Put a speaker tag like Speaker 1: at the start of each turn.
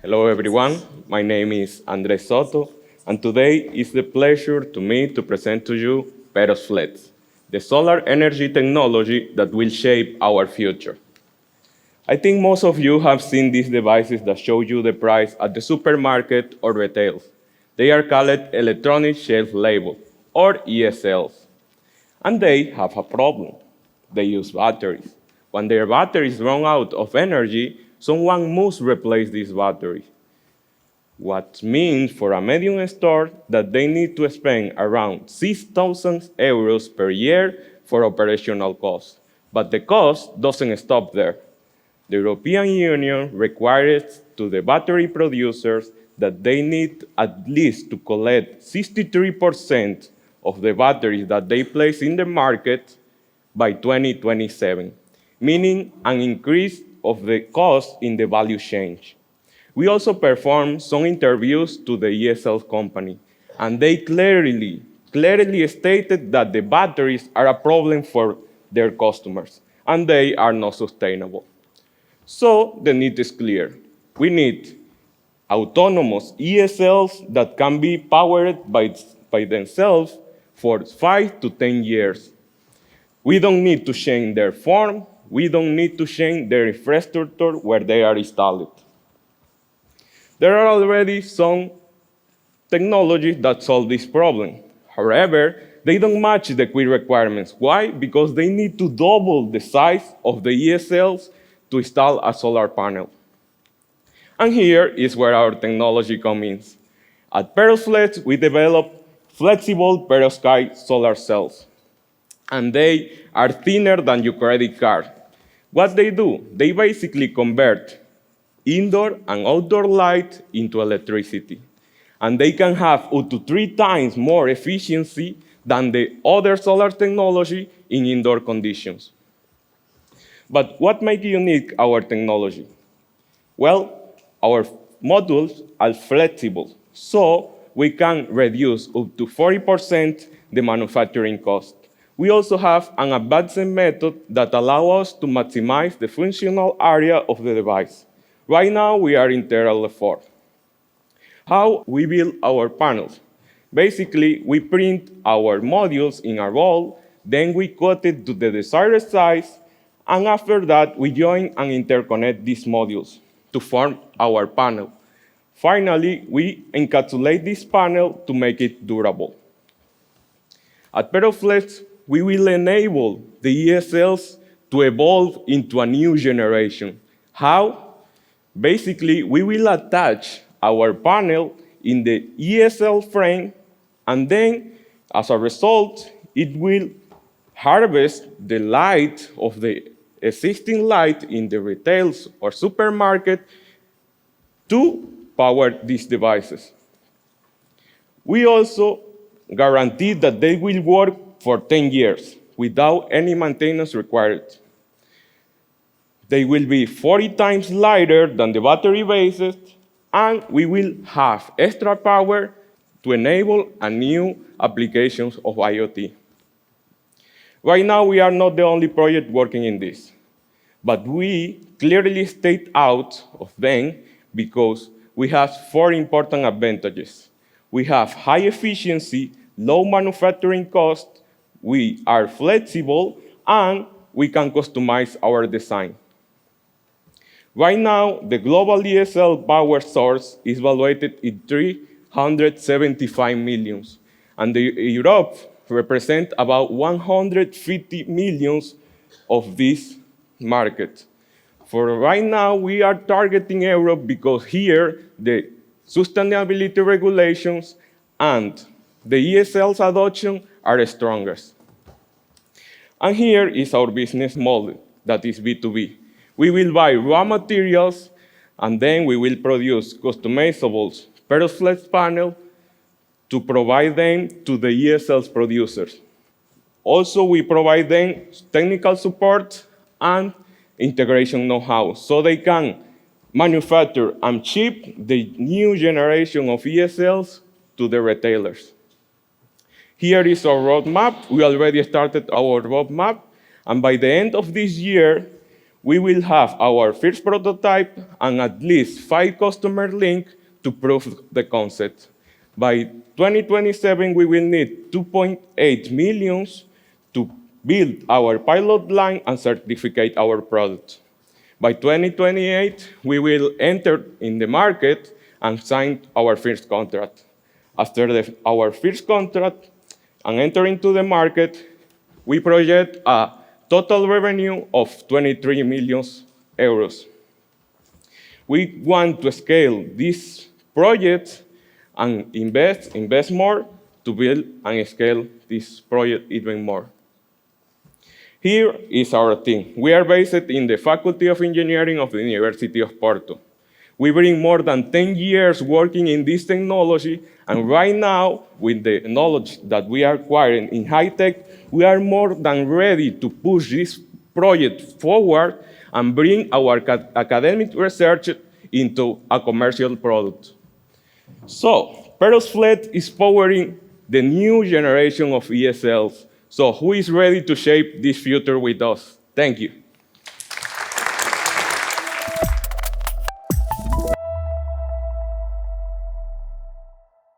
Speaker 1: Hello everyone, my name is Andrés Soto, and today it's the pleasure to me to present to you PEROVflex, the solar energy technology that will shape our future. I think most of you have seen these devices that show you the price at the supermarket or retail. They are called electronic shelf label, or ESLs. And they have a problem. They use batteries. When their batteries run out of energy, someone must replace this battery. What means for a medium store that they need to spend around 6,000 euros per year for operational costs. But the cost doesn't stop there. The European Union requires to the battery producers that they need at least to collect 63% of the batteries that they place in the market by 2027, meaning an increase of the cost in the value chain. We also performed some interviews to the ESL company, and they clearly stated that the batteries are a problem for their customers, and they are not sustainable. So the need is clear. We need autonomous ESLs that can be powered by themselves for 5 to 10 years. We don't need to change their form. We don't need to change their infrastructure where they are installed. There are already some technologies that solve this problem. However, they don't match the key requirements. Why? Because they need to double the size of the ESLs to install a solar panel. And here is where our technology comes in. At PEROVflex, we develop flexible Perovskite solar cells. And they are thinner than your credit card. What they do? They basically convert indoor and outdoor light into electricity. And they can have up to 3 times more efficiency than the other solar technology in indoor conditions. But what makes unique our technology? Well, our modules are flexible, so we can reduce up to 40% the manufacturing cost. We also have an advanced method that allows us to maximize the functional area of the device. Right now, we are in TERRA 4. How we build our panels? Basically, we print our modules in a roll, then we cut it to the desired size, and after that, we join and interconnect these modules to form our panel. Finally, we encapsulate this panel to make it durable. At PEROVflex, we will enable the ESLs to evolve into a new generation. How? Basically, we will attach our panel in the ESL frame, and then, as a result, it will harvest the light of the existing light in the retail or supermarket to power these devices. We also guarantee that they will work for 10 years without any maintenance required. They will be 40 times lighter than the battery bases, and we will have extra power to enable a new applications of IoT. Right now, we are not the only project working in this, but we clearly state out of them because we have 4 important advantages. We have high efficiency, low manufacturing cost, we are flexible, and we can customize our design. Right now, the global ESL power source is valuated at 375 million, and Europe represents about 150 million of this market. For right now, we are targeting Europe because here the sustainability regulations and the ESL's adoption are strongest. And here is our business model, that is B2B. We will buy raw materials, and then we will produce customizable PEROVflex panels to provide them to the ESL's producers. Also, we provide them technical support and integration know-how, so they can manufacture and ship the new generation of ESLs to the retailers. Here is our roadmap. We already started our roadmap, and by the end of this year, we will have our first prototype and at least 5 customer links to prove the concept. By 2027, we will need 2.8 million to build our pilot line and certificate our product. By 2028, we will enter in the market and sign our first contract. After our first contract and enter into the market, we project a total revenue of 23 million euros. We want to scale this project and invest more to build and scale this project even more. Here is our team. We are based in the Faculty of Engineering of the University of Porto. We bring more than 10 years working in this technology, and right now, with the knowledge that we are acquiring in HiTech, we are more than ready to push this project forward and bring our academic research into a commercial product. So, PEROVflex is powering the new generation of ESLs. So who is ready to shape this future with us? Thank you.